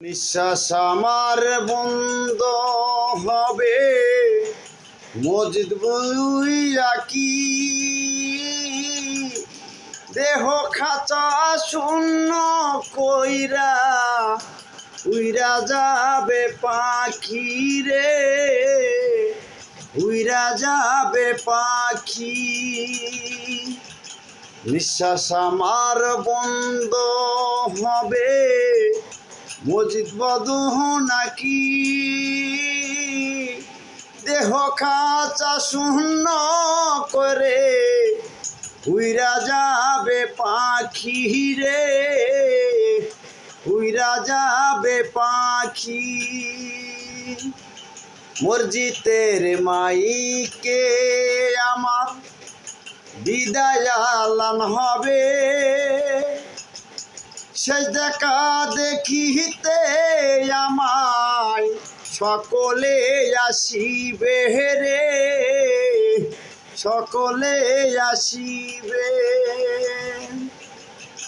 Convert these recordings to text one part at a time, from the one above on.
নিঃশ্বাস আমার বন্ধ হবে মসজিদ বইয়া কি দেহ খাঁচা শূন্য কইরা উইরা যাবে পাখি রে উইরা যাবে পাখি। নিঃশ্বাস আমার বন্ধ হবে মসজিদ বধু নাকি দেহ খাঁচা শূন্য করে উইরা যাবে পাখি রে উইরা যাবে পাখি। মসজিদের মাইকে আমার বিদায় আলান হবে শেষ দেখা দেখিতে আমায় সকলে আসিবে রে সকলে আসিবে।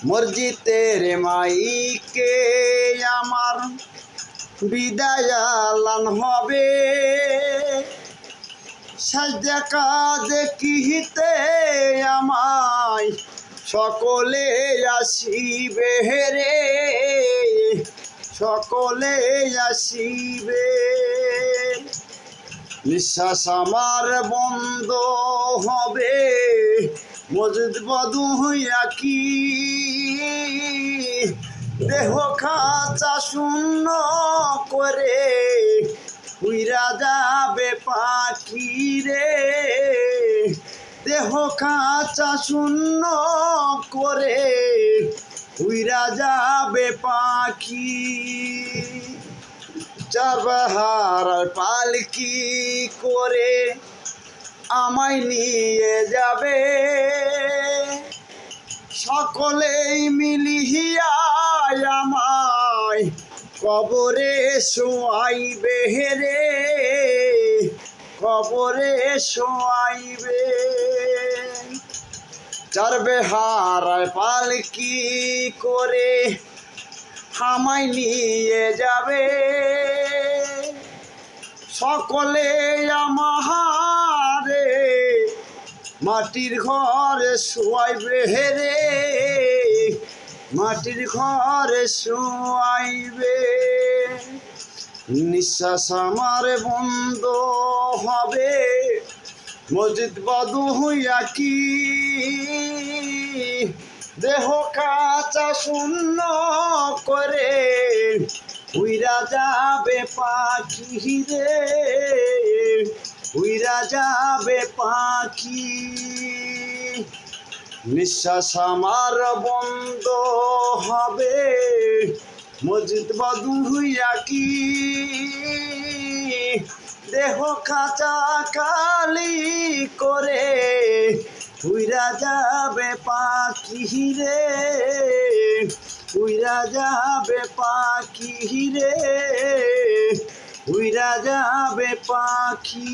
মসজিদের মাইকে আমার বিদায় আলান হবে শেষ দেখা দেখিতে আমায় সকলে আসিবে রে সকলে আসিবে। নিঃশ্বাস আমার বন্ধ হবে মসজিদ বধু হইয়া কি দেহ খাঁচা শূন্য করে উইরা যাবে পাখি রে দেহ খাঁচা শূন্য করে উইরা যাবে পাখি। চারবাহার পালকি করে আমায় নিয়ে যাবে সকলেই মিলিয়া আমায় কবরে শোয়াইবে রে কবরে শোয়াইবে। চারবাহার পালকি করে আমায় নিয়ে যাবে সকলে আমারে মাটির ঘরে শোয়াইবে রে মাটির ঘরে শোয়াইবে। নিঃশ্বাস আমার বন্ধ হবে মসজিদ বধু হইয়া কি দেহ খাঁচা শূন্য করে উইরা যাবে পাখি রে উইরা যাবে পাখি। নিঃশ্বাস আমার বন্ধ হবে মসজিদ বধু হইয়া কি দেহ খাঁচা খালি করে উইরা যাবে পাখি রে উইরা যাবে পাখি রে উইরা যাবে পাখি।